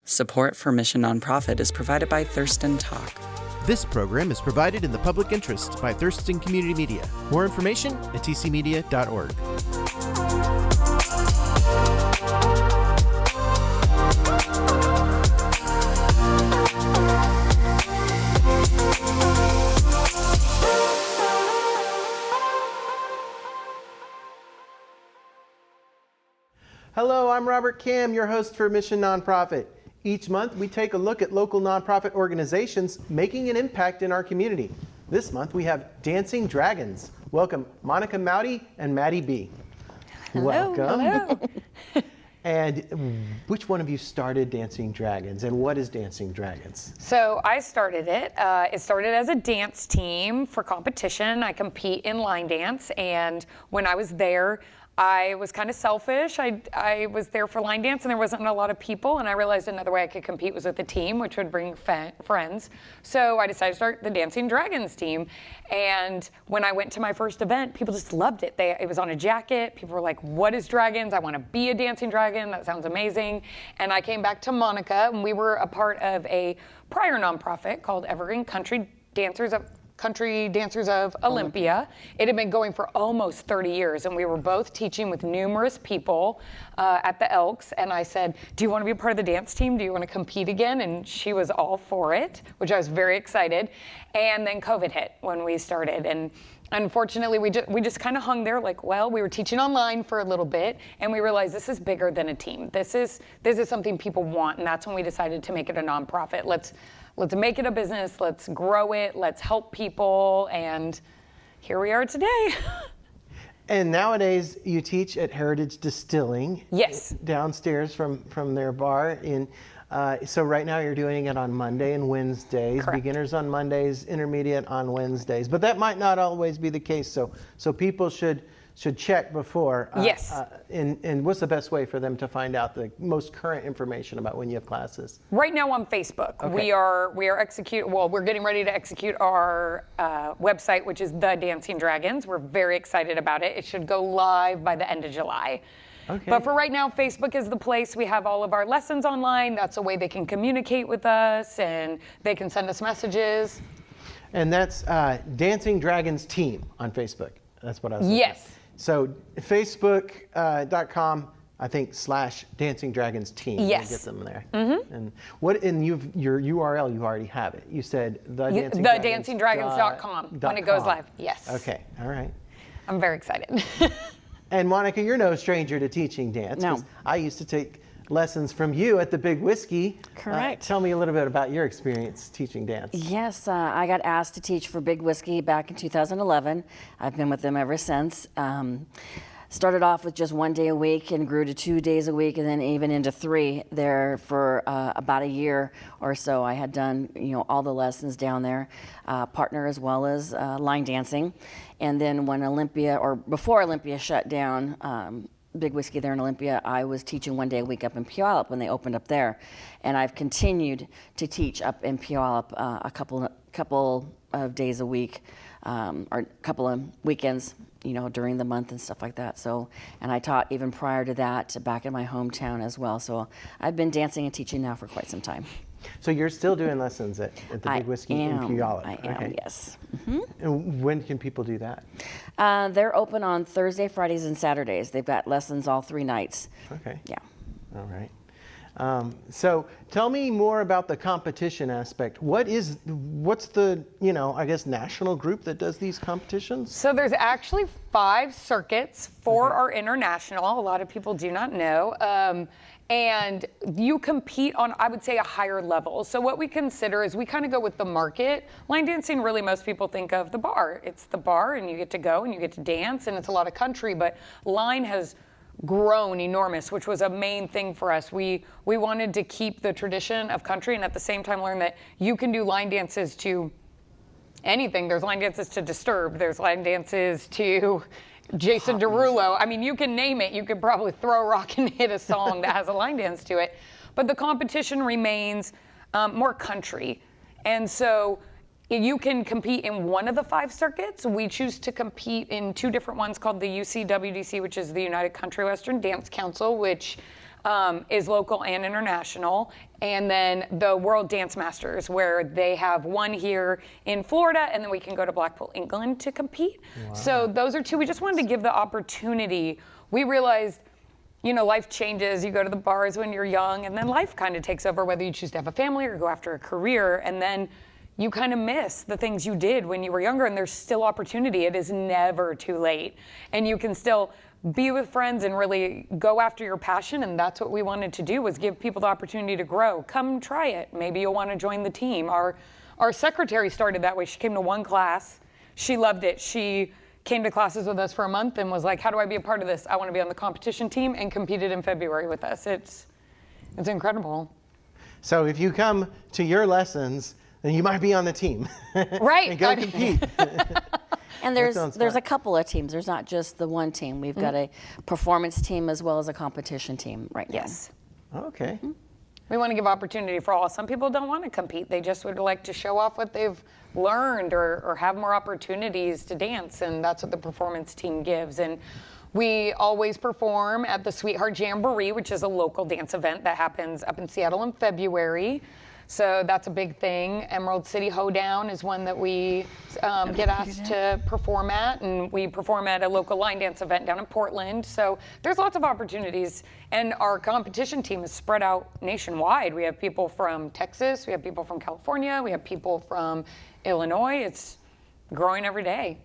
Support for Mission Nonprofit is provided by Thurston Talk. This program is provided in the public interest by Thurston Community Media. More information at TCMedia.org. Hello, I'm Robert Kam, your host for Mission Nonprofit. Each month, we take a look at local nonprofit organizations making an impact in our community. This month, we have Dancing Dragons. Welcome, Monica Mowdy and Maddie B. Hello. Welcome. Hello. And which one of you started Dancing Dragons, and what is Dancing Dragons? So I started it. It started as a dance team for competition. I compete in line dance, and when I was there, I was kind of selfish. I was there for line dance and there wasn't a lot of people, and I realized another way I could compete was with a team, which would bring friends. So I decided to start the Dancing Dragons team. And when I went to my first event, people just loved it. It was on a jacket. People were like, what is dragons? I want to be a dancing dragon. That sounds amazing. And I came back to Monica, and we were a part of a prior nonprofit called Evergreen Country Dancers of Olympia. It had been going for almost 30 years, and we were both teaching with numerous people at the Elks. And I said, do you want to be a part of the dance team? Do you want to compete again? And she was all for it, which I was very excited. And then COVID hit when we started. And unfortunately, we just kind of hung there like, well, we were teaching online for a little bit, and we realized this is bigger than a team. This is something people want, and that's when we decided to make it a nonprofit. Let's make it a business, let's grow it, let's help people, and here we are today. And nowadays, you teach at Heritage Distilling. Yes. Downstairs from their bar. So right now you're doing it on Monday and Wednesdays. Correct. Beginners on Mondays, intermediate on Wednesdays. But that might not always be the case, so people should check before. Yes. And what's the best way for them to find out the most current information about when you have classes? Right now on Facebook, Okay. we're getting ready to execute our website, which is The Dancing Dragons. We're very excited about it. It should go live by the end of July. Okay. But for right now, Facebook is the place. We have all of our lessons online. That's a way they can communicate with us, and they can send us messages. And that's Dancing Dragons Team on Facebook. That's what I was looking at. Yes. So facebook.com, I think, /Dancing Dragons Team. Yes. You get them there. Mm-hmm. And your URL, you already have it. You said TheDancingDragons.com when it goes live. Yes. Okay. All right. I'm very excited. And Monica, you're no stranger to teaching dance. No. 'Cause I used to take lessons from you at the Big Whiskey. Correct. Tell me a little bit about your experience teaching dance. Yes, I got asked to teach for Big Whiskey back in 2011. I've been with them ever since. Started off with just 1 day a week and grew to 2 days a week, and then even into 3 there for about a year or so. I had done all the lessons down there, partner as well as line dancing. And then when before Olympia shut down, Big Whiskey there in Olympia, I was teaching 1 day a week up in Puyallup when they opened up there. And I've continued to teach up in Puyallup a couple of days a week, or a couple of weekends, during the month and stuff like that. So, and I taught even prior to that back in my hometown as well. So I've been dancing and teaching now for quite some time. So you're still doing lessons at the Big Whiskey in Puyallup? I am, yes. Mm-hmm. And when can people do that? They're open on Thursday, Fridays, and Saturdays. They've got lessons all 3 nights. Okay. Yeah. All right. So tell me more about the competition aspect. What's the, I guess, national group that does these competitions? So there's actually 5 circuits. 4 are international. A lot of people do not know. And you compete on, I would say, a higher level. So what we consider is we kind of go with the market. Line dancing, really, most people think of the bar. It's the bar, and you get to go and you get to dance, and it's a lot of country. But line has grown enormous, which was a main thing for us. We wanted to keep the tradition of country, and at the same time learn that you can do line dances to anything. There's line dances to Disturbed. There's line dances to Jason Derulo. I mean, you can name it. You could probably throw a rock and hit a song that has a line dance to it. But the competition remains more country. And so you can compete in one of the 5 circuits. We choose to compete in 2 different ones called the UCWDC, which is the United Country Western Dance Council, which is local and international. And then the World Dance Masters, where they have one here in Florida, and then we can go to Blackpool, England to compete. Wow. So those are two. We just wanted to give the opportunity. We realized, life changes. You go to the bars when you're young, and then life kind of takes over, whether you choose to have a family or go after a career. And then you kind of miss the things you did when you were younger, and there's still opportunity. It is never too late. And you can still be with friends and really go after your passion, and that's what we wanted to do, was give people the opportunity to grow. Come try it. Maybe you'll want to join the team. Our secretary started that way. She came to one class. She loved it. She came to classes with us for a month and was like, how do I be a part of this? I want to be on the competition team, and competed in February with us. It's incredible. So if you come to your lessons, then you might be on the team. Right. And go compete. And there's a couple of teams. There's not just the one team. We've got a performance team as well as a competition team right now. Yes. Okay. We want to give opportunity for all. Some people don't want to compete. They just would like to show off what they've learned or have more opportunities to dance, and that's what the performance team gives. And we always perform at the Sweetheart Jamboree, which is a local dance event that happens up in Seattle in February. So that's a big thing. Emerald City Hoedown is one that we get asked to perform at, and we perform at a local line dance event down in Portland. So there's lots of opportunities, and our competition team is spread out nationwide. We have people from Texas, we have people from California, we have people from Illinois. It's growing every day.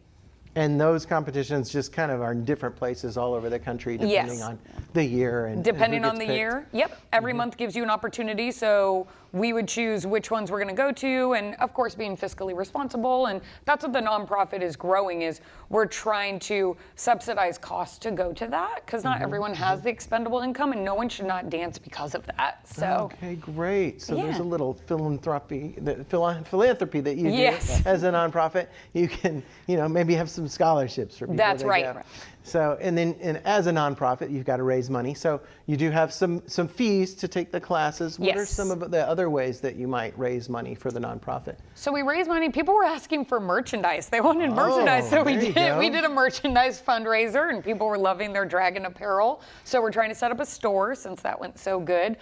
And those competitions just kind of are in different places all over the country, depending on the year and depending who on the gets picked. year. Yep. Every month gives you an opportunity, so we would choose which ones we're going to go to, and of course being fiscally responsible. And that's what the nonprofit is growing, is we're trying to subsidize costs to go to that, because not everyone has the expendable income, and no one should not dance because of that. So okay, great. So there's Yeah. a little philanthropy that you Yes. do as a nonprofit. You can, maybe have some scholarships for people. That's that right. go. So, and as a nonprofit, you've got to raise money. So you do have some fees to take the classes. What are Yes. some of the other ways that you might raise money for the nonprofit? So we raise money. People were asking for merchandise. They wanted merchandise, so we there you did. go. We did a merchandise fundraiser, and people were loving their dragon apparel. So we're trying to set up a store since that went so good.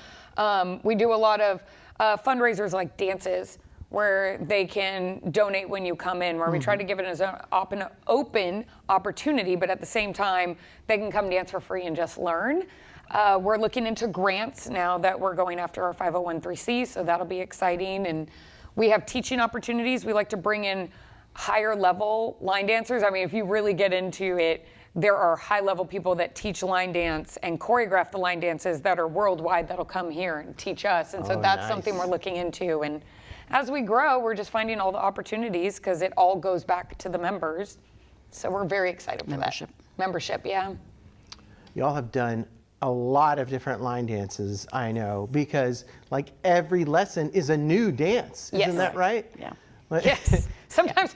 We do a lot of fundraisers like dances, where they can donate when you come in, where we try to give it as an open opportunity, but at the same time, they can come dance for free and just learn. We're looking into grants now that we're going after our 501(c), so that'll be exciting. And we have teaching opportunities. We like to bring in higher level line dancers. I mean, if you really get into it, there are high level people that teach line dance and choreograph the line dances that are worldwide that'll come here and teach us. And so that's something we're looking into. And as we grow, we're just finding all the opportunities, because it all goes back to the members. So we're very excited for that. Membership, yeah. Y'all have done a lot of different line dances, I know, because like every lesson is a new dance. Yes. Isn't that right? Yeah. Yes. Sometimes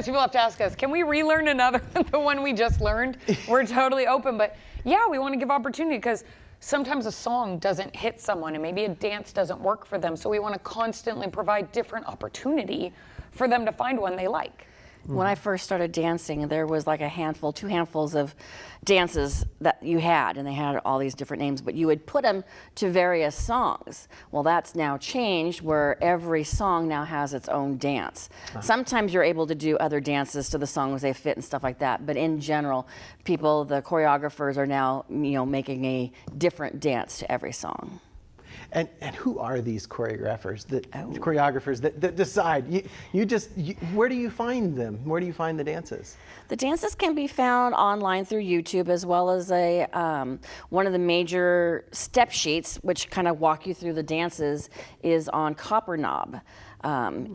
people have to ask us, can we relearn another the one we just learned? We're totally open, but yeah, we want to give opportunity, because sometimes a song doesn't hit someone, and maybe a dance doesn't work for them. So we want to constantly provide different opportunity for them to find one they like. When I first started dancing, there was like two handfuls of dances that you had, and they had all these different names, but you would put them to various songs. Well, that's now changed, where every song now has its own dance. Sometimes you're able to do other dances to the songs they fit and stuff like that, but in general, the choreographers are now, making a different dance to every song. And who are these choreographers that decide? Where do you find them? Where do you find the dances? The dances can be found online through YouTube, as well as one of the major step sheets, which kind of walk you through the dances, is on Copperknob.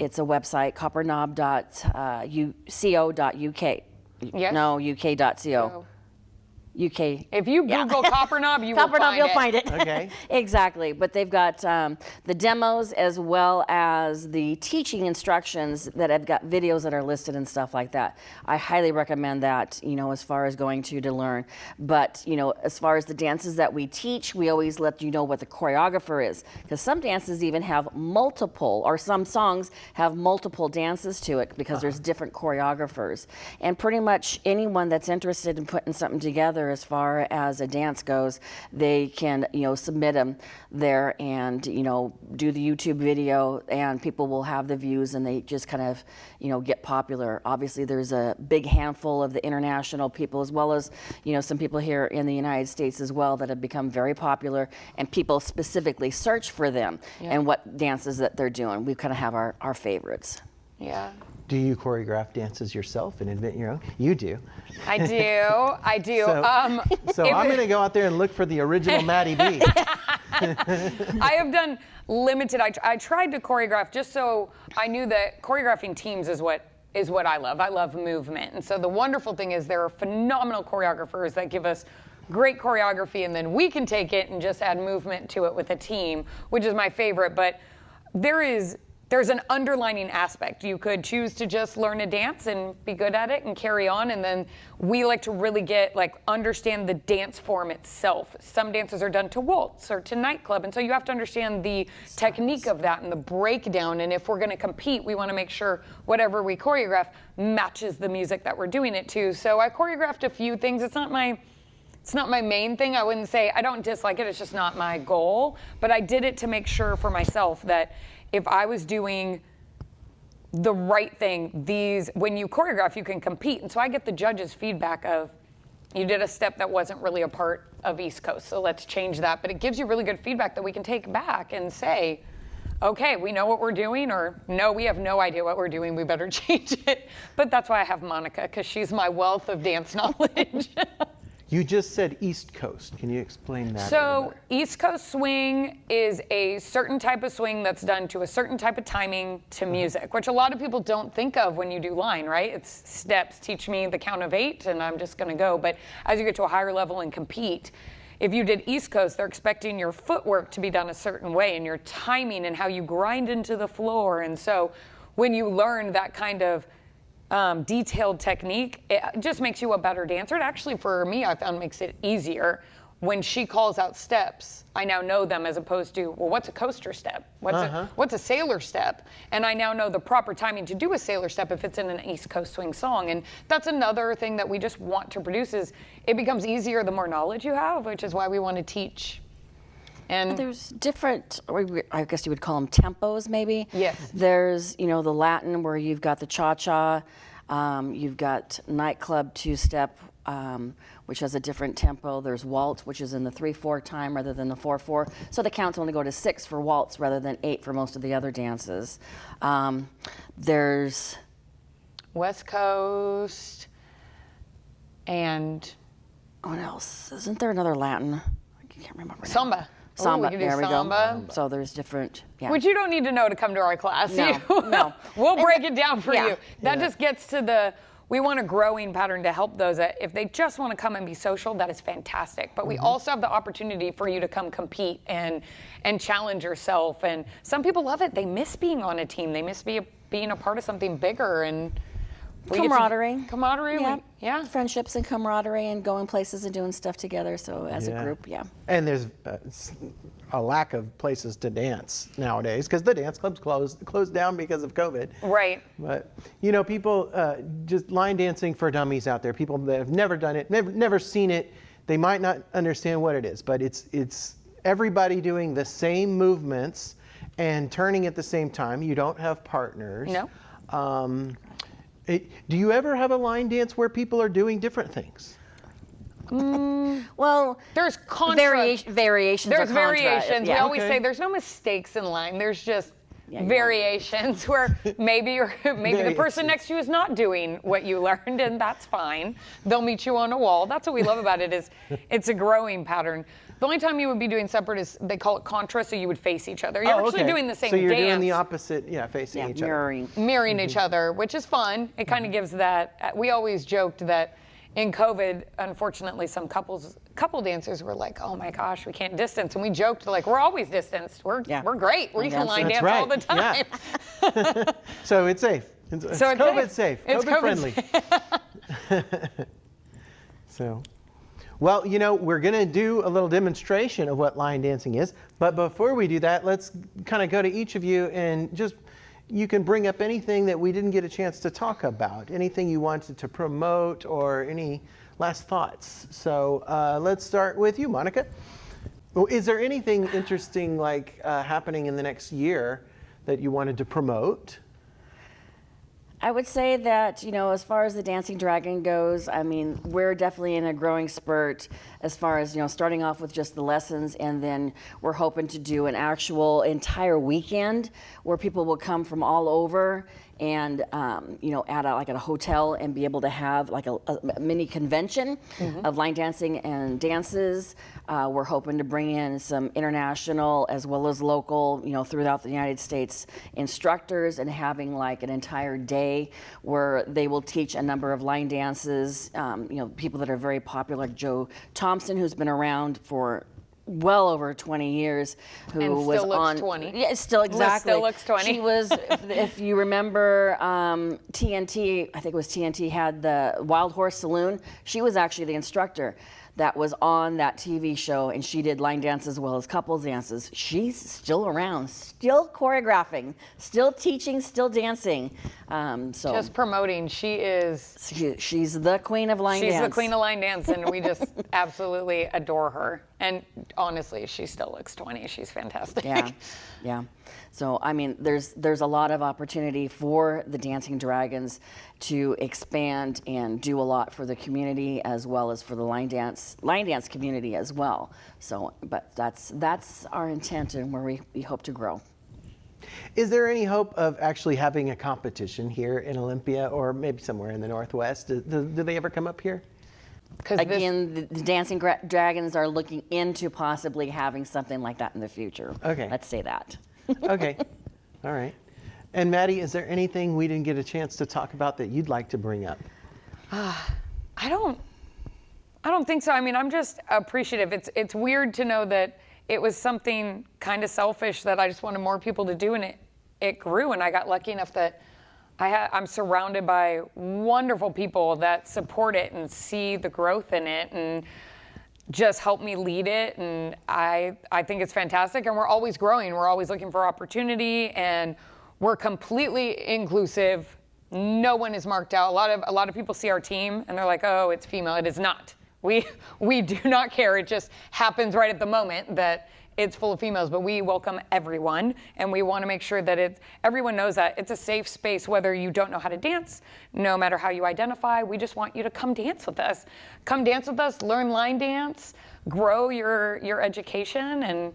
It's a website, copperknob.co.uk. Yes. No, uk.co. UK. If you Google Copperknob, you will find you'll it. find it. Okay. Exactly. But they've got the demos, as well as the teaching instructions that have got videos that are listed and stuff like that. I highly recommend that, as far as going to learn. But, as far as the dances that we teach, we always let you know what the choreographer is. Because some dances even have some songs have multiple dances to it, because there's different choreographers. And pretty much anyone that's interested in putting something together popular as far as a dance goes, they can, submit them there and, do the YouTube video, and people will have the views, and they just kind of, get popular. Obviously, there's a big handful of the international people, as well as, some people here in the United States as well, that have become very popular, and people specifically search for them and what dances that they're doing. We kind of have our favorites. Yeah. Do you choreograph dances yourself and invent your own? You do. I do. So I'm going to go out there and look for the original Maddie B. I have done limited. I tried to choreograph just so I knew that choreographing teams is what I love. I love movement. And so the wonderful thing is there are phenomenal choreographers that give us great choreography, and then we can take it and just add movement to it with a team, which is my favorite. But there's an underlining aspect. You could choose to just learn a dance and be good at it and carry on, and then we like to really understand the dance form itself. Some dances are done to waltz or to nightclub, and so you have to understand the technique of that and the breakdown, and if we're gonna compete, we wanna make sure whatever we choreograph matches the music that we're doing it to. So I choreographed a few things. It's not my main thing. I wouldn't say I don't dislike it, it's just not my goal, but I did it to make sure for myself that if I was doing the right thing, when you choreograph, you can compete. And so I get the judges' feedback of, you did a step that wasn't really a part of East Coast, so let's change that. But it gives you really good feedback that we can take back and say, okay, we know what we're doing, or no, we have no idea what we're doing, we better change it. But that's why I have Monica, because she's my wealth of dance knowledge. You just said East Coast. Can you explain that? So East Coast swing is a certain type of swing that's done to a certain type of timing to music, which a lot of people don't think of when you do line, right? It's steps, teach me the count of 8, and I'm just gonna go. But as you get to a higher level and compete, if you did East Coast, they're expecting your footwork to be done a certain way, and your timing and how you grind into the floor. And so when you learn that kind of detailed technique, it just makes you a better dancer. It actually, for me, I found makes it easier. When she calls out steps, I now know them, as opposed to, well, what's a coaster step? What's a sailor step? And I now know the proper timing to do a sailor step if it's in an East Coast swing song. And that's another thing that we just want to produce, is it becomes easier the more knowledge you have, which is why we want to teach. And there's different, I guess you would call them tempos, maybe. Yes. There's, the Latin, where you've got the cha-cha, you've got nightclub two-step, which has a different tempo. There's waltz, which is in the 3/4 time rather than the 4/4. So the counts only go to 6 for waltz rather than 8 for most of the other dances. There's West Coast, and what else? Isn't there another Latin? I can't remember now. Samba. Samba, we can do there we samba. go. So there's different, yeah. Which you don't need to know to come to our class. No, no. We'll break it down for yeah. you. That just gets to we want a growing pattern to help those that if they just want to come and be social, that is fantastic. But we also have the opportunity for you to come compete and challenge yourself. And some people love it. They miss being on a team. They miss being a part of something bigger. And camaraderie. Yeah. Friendships and camaraderie and going places and doing stuff together. So as a group, yeah. And there's a lack of places to dance nowadays because the dance clubs closed down because of COVID. Right. But, people just line dancing for dummies out there, people that have never done it, never seen it, they might not understand what it is, but it's everybody doing the same movements and turning at the same time. You don't have partners. No. Do you ever have a line dance where people are doing different things? Well, there's variations. There's or variations. Yeah. We always say there's no mistakes in line. There's just variations where maybe the person next to you is not doing what you learned, and that's fine. They'll meet you on a wall. That's what we love about it, is it's a growing pattern. The only time you would be doing separate is, they call it contra, so you would face each other. You're actually doing the same dance. So you're doing the opposite, facing each other. Mirroring each other, which is fun. It kind of gives that, we always joked that in COVID, unfortunately, some couple dancers were like, oh my gosh, we can't distance. And we joked, like, we're always distanced. We're great. We can line dance all the time. Yeah. So it's safe. It's COVID safe. It's COVID friendly. So. Well, we're going to do a little demonstration of what line dancing is. But before we do that, let's kind of go to each of you and you can bring up anything that we didn't get a chance to talk about, anything you wanted to promote or any last thoughts. So let's start with you, Monica. Well, is there anything interesting like happening in the next year that you wanted to promote? I would say that, as far as the Dancing Dragon goes, I mean, we're definitely in a growing spurt as far as, starting off with just the lessons, and then we're hoping to do an actual entire weekend where people will come from all over and, at a hotel and be able to have like a mini convention of line dancing and dances. We're hoping to bring in some international as well as local, throughout the United States instructors, and having like an entire day where they will teach a number of line dances. People that are very popular, like Joe Thompson, who's been around for well over 20 years, who and was still looks on 20. Yeah, still exactly. Still looks 20. She was, if you remember, TNT, I think it was TNT, had the Wild Horse Saloon. She was actually the instructor that was on that TV show, and she did line dance as well as couples dances. She's still around, still choreographing, still teaching, still dancing. Just promoting. She's the queen of line dance. She's the queen of line dance, and we just absolutely adore her. And honestly, she still looks 20. She's fantastic. Yeah. So, I mean, there's a lot of opportunity for the Dancing Dragons to expand and do a lot for the community as well as for the line dance community as well. So, but that's our intent and where we hope to grow. Is there any hope of actually having a competition here in Olympia or maybe somewhere in the Northwest? Do they ever come up here? Again, the Dancing Dragons are looking into possibly having something like that in the future. Okay. Let's say that. Okay. All right. And Maddie, is there anything we didn't get a chance to talk about that you'd like to bring up? I don't think so. I mean, I'm just appreciative. It's weird to know that it was something kind of selfish that I just wanted more people to do, and it grew, and I got lucky enough that I'm surrounded by wonderful people that support it and see the growth in it and just help me lead it. And I think it's fantastic, and we're always growing. We're always looking for opportunity, and we're completely inclusive. No one is marked out. A lot of people see our team and they're like, oh, it's female. It is not. We do not care. It just happens right at the moment that it's full of females, but we welcome everyone, and we want to make sure that everyone knows that it's a safe space, whether you don't know how to dance, no matter how you identify. We just want you to come dance with us. Come dance with us, learn line dance, grow your education, and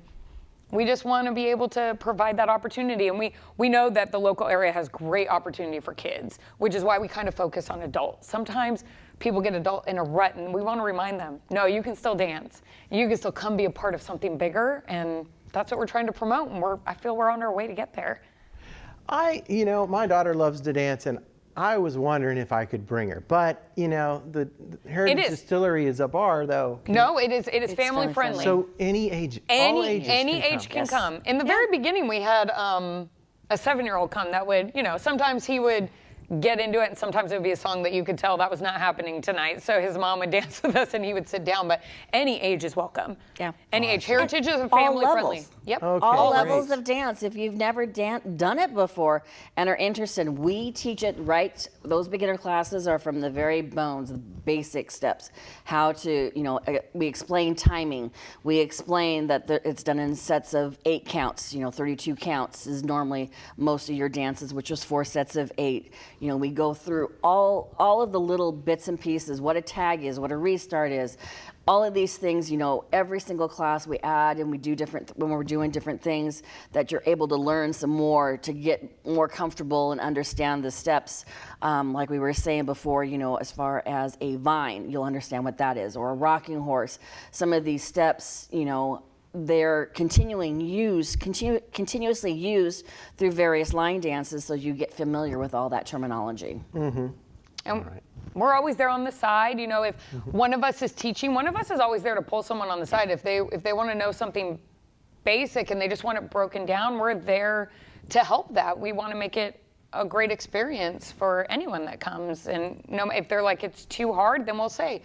we just want to be able to provide that opportunity. And we know that the local area has great opportunity for kids, which is why we kind of focus on adults. Sometimes people get adult in a rut, and we want to remind them, no, you can still dance. You can still come be a part of something bigger, and that's what we're trying to promote, and I feel we're on our way to get there. My daughter loves to dance, and I was wondering if I could bring her, but the Heritage Distillery is a bar, though. No, it is family friendly. So any age, all ages any age can come. In the very beginning, we had a 7-year-old come that would, sometimes he would get into it, and sometimes it would be a song that you could tell that was not happening tonight. So his mom would dance with us, and he would sit down. But any age is welcome. Yeah. Any age. Heritage is family friendly. Yep. Okay, all great. levels of dance. If you've never done it before and are interested, we teach it right. Those beginner classes are from the very bones, the basic steps. How to, we explain timing. We explain that it's done in sets of 8 counts. 32 counts is normally most of your dances, which was 4 sets of 8. We go through all of the little bits and pieces, what a tag is, what a restart is, all of these things, every single class we add, and we do when we're doing different things, that you're able to learn some more to get more comfortable and understand the steps. Like we were saying before, as far as a vine, you'll understand what that is, or a rocking horse. Some of these steps, they're continuously used through various line dances, so you get familiar with all that terminology. Mm-hmm. And we're always there on the side. If one of us is teaching, one of us is always there to pull someone on the side. If they want to know something basic and they just want it broken down, we're there to help that. We want to make it a great experience for anyone that comes. And if they're like, it's too hard, then we'll say,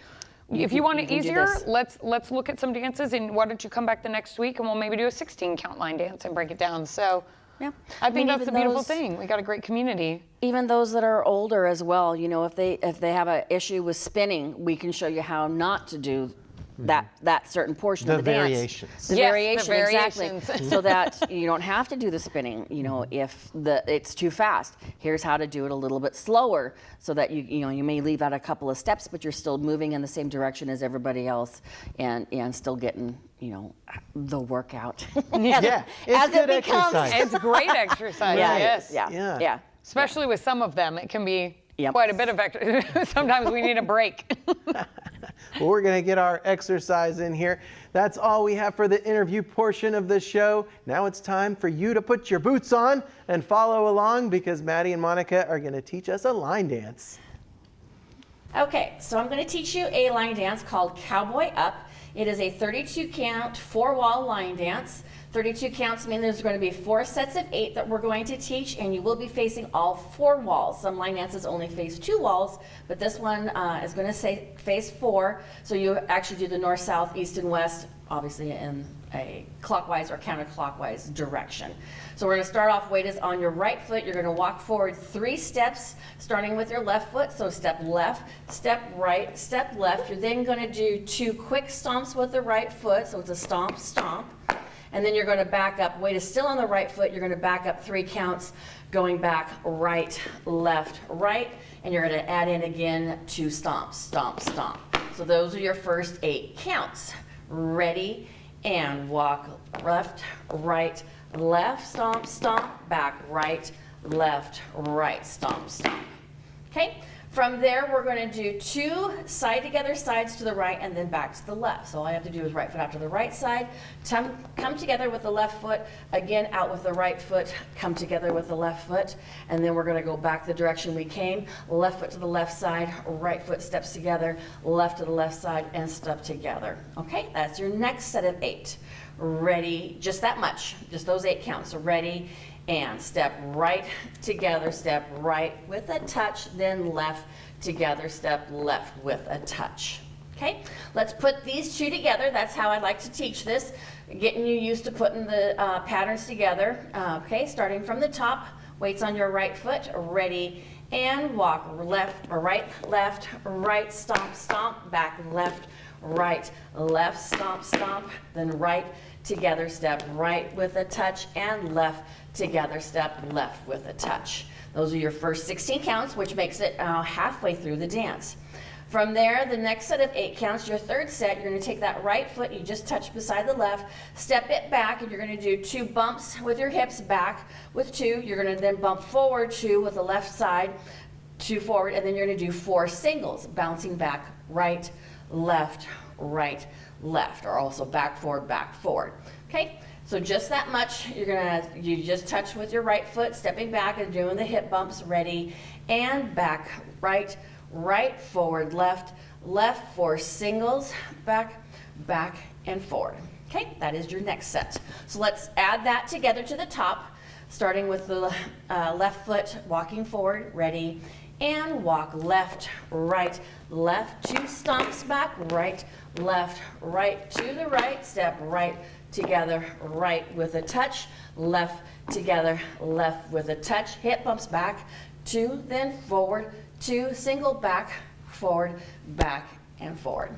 if you want it easier, let's look at some dances, and why don't you come back the next week and we'll maybe do a 16 count line dance and break it down. So Yeah. I think that's even the beautiful those- thing. We got a great community. Even those that are older as well, you know, if they have an issue with spinning, we can show you how not to do that certain portion The of the dance. variations. The Yes, the variation, variations. exactly. So that you don't have to do the spinning, you know, if it's too fast. Here's how to do it a little bit slower so that you may leave out a couple of steps, but you're still moving in the same direction as everybody else and still getting, you know, the workout. Yeah, it's as good it becomes. exercise. It's great exercise. Yeah, Yes. Yeah. yeah. Especially with some of them, it can be Yep. quite a bit of exercise. Sometimes we need a break. Well, we're going to get our exercise in here. That's all we have for the interview portion of the show. Now it's time for you to put your boots on and follow along because Maddie and Monica are going to teach us a line dance. Okay, so I'm going to teach you a line dance called Cowboy Up. It is a 32 count, 4-wall line dance. 32 counts mean there's going to be 4 sets of 8 that we're going to teach, and you will be facing all 4 walls. Some line dances only face 2 walls, but this one is going to face 4. So you actually do the north, south, east, and west, obviously in a clockwise or counterclockwise direction. So we're going to start off, weight is on your right foot. You're going to walk forward 3 steps, starting with your left foot. So step left, step right, step left. You're then going to do 2 quick stomps with the right foot. So it's a stomp, stomp. And then you're going to back up. Weight is still on the right foot. You're going to back up 3 counts, going back right, left, right. And you're going to add in again 2 stomps, stomp, stomp. So those are your first 8 counts. Ready, and walk left, right, left, stomp, stomp, back, right, left, right, stomp, stomp. Okay? From there, we're going to do 2 side together sides to the right and then back to the left. So all I have to do is right foot out to the right side, come together with the left foot, again out with the right foot, come together with the left foot, and then we're going to go back the direction we came, left foot to the left side, right foot steps together, left to the left side, and step together. Okay, that's your next set of 8. Ready, just that much, just those 8 counts. So ready, and step right together, step right with a touch, then left together, step left with a touch. Okay, let's put these 2 together. That's how I like to teach this, getting you used to putting the patterns together. Okay, starting from the top, weights on your right foot, ready, and walk left, or right, left, right, stomp, stomp, back, left, right, left, stomp, stomp, then right together, step right with a touch, and left together, step left with a touch. Those are your first 16 counts, which makes it halfway through the dance. From there, the next set of 8 counts, your third set, you're going to take that right foot, you just touch beside the left, step it back, and you're going to do 2 bumps with your hips back with 2. You're going to then bump forward 2 with the left side, 2 forward, and then you're going to do 4 singles, bouncing back, right, left, or also back, forward. Okay? So just that much, you just touch with your right foot, stepping back and doing the hip bumps, ready, and back, right, forward, left, 4 singles, back, and forward. Okay, that is your next set. So let's add that together to the top, starting with the left foot, walking forward, ready, and walk left, 2 stomps back, right, to the right, step right, together, right with a touch, left together, left with a touch, hip bumps back, 2, then forward, 2, single back, forward, back, and forward.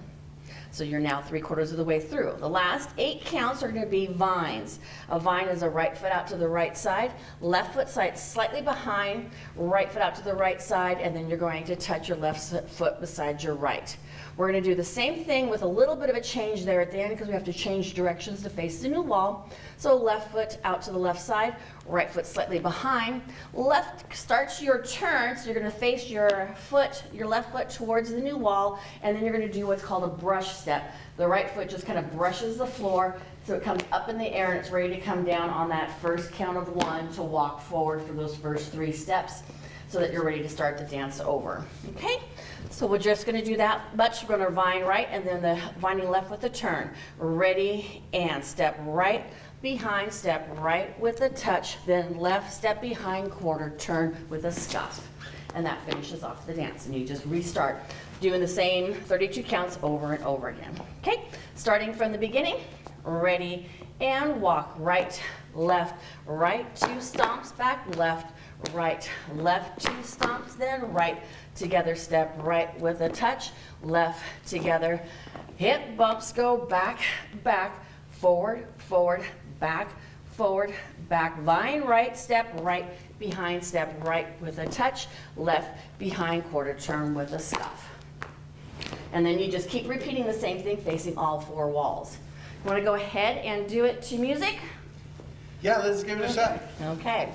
So you're now 3/4 of the way through. The last 8 counts are going to be vines. A vine is a right foot out to the right side, left foot side slightly behind, right foot out to the right side, and then you're going to touch your left foot beside your right. We're going to do the same thing with a little bit of a change there at the end because we have to change directions to face the new wall. So left foot out to the left side, right foot slightly behind. Left starts your turn, so you're going to face your left foot towards the new wall, and then you're going to do what's called a brush step. The right foot just kind of brushes the floor, so it comes up in the air and it's ready to come down on that first count of 1 to walk forward for those first 3 steps so that you're ready to start the dance over. Okay? So we're just going to do that much. We're going to vine right and then the vining left with a turn. Ready, and step right behind, step right with a touch, then left, step behind, quarter turn with a scuff. And that finishes off the dance. And you just restart doing the same 32 counts over and over again. Okay, starting from the beginning, ready, and walk right, left, right, 2 stomps back, left, right, left, 2 stomps, then right, together, step right with a touch, left, together, hip bumps, go back, back, forward, forward, back, forward, back, vine right, step right, behind, step right with a touch, left, behind, quarter turn with a scuff. And then you just keep repeating the same thing facing all 4 walls. You want to go ahead and do it to music? Yeah, let's give it a shot. Okay.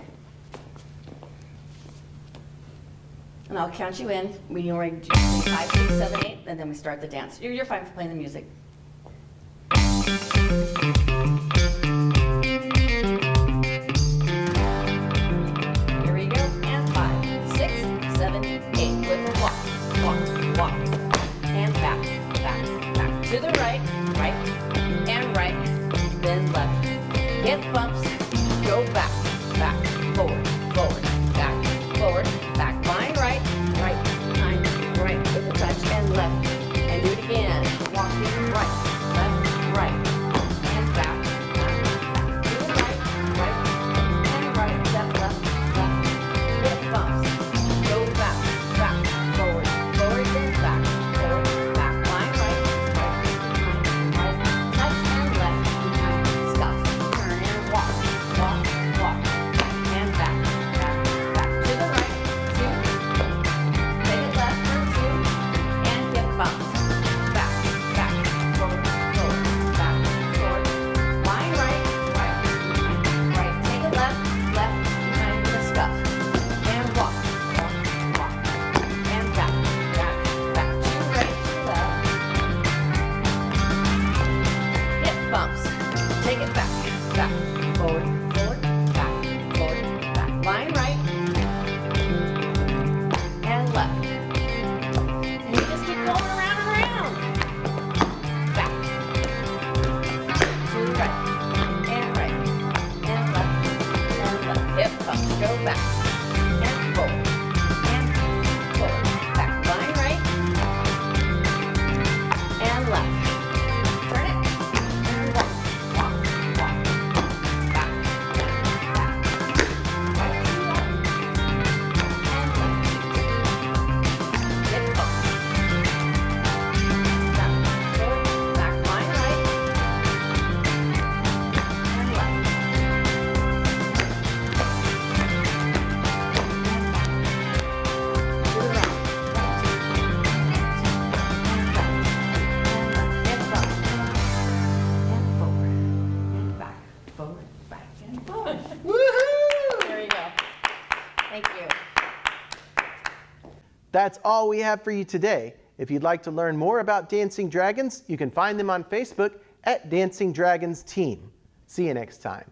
And I'll count you in. We already do 5, 6, 7, 8, and then we start the dance. You're fine for playing the music. Here we go. And 5, 6, 7, 8. With a walk, walk, walk. And back, back, back. To the right, right, and right, then left. Hip bumps, go back, back, forward, forward, back, forward, back. Line right, right, behind, right, with a touch, and left. And do it again. Walking right, left, right, and back, back, back. To the right, right, and right, step left, left. Hip bumps, go back, back, forward, forward, then back, forward, back. Line right, right, behind, right, touch, and left, behind, scuff, turn, and walk, walk, walk, and back, back, back. To the right, 2, take it left for 2, and hip bumps, back, back, forward, forward, back, forward, line right, right, behind, right, take it left, left, behind with a scuff, and walk, walk, walk, and back, back, back, to right, to left, hip bumps, take it back, back, forward, forward, back, forward, back, line right, and left, and you just keep going around and around, back, to the right, and right, and left, hip bumps, go back, and forward, back, line right, and left, turn it, and walk, walk, walk, back, back, right to left, and left, hip bumps, back, forward, back, line right, and left, to the right, hip bumps, and forward, and back, forward, back, and forward. Woohoo! There you go. Thank you. That's all we have for you today. If you'd like to learn more about Dancing Dragons, you can find them on Facebook at Dancing Dragons Team. See you next time.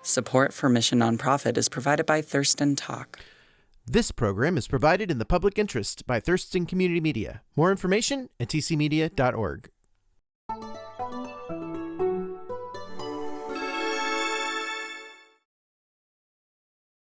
Support for Mission Nonprofit is provided by Thurston Talk. This program is provided in the public interest by Thurston Community Media. More information at TCMedia.org.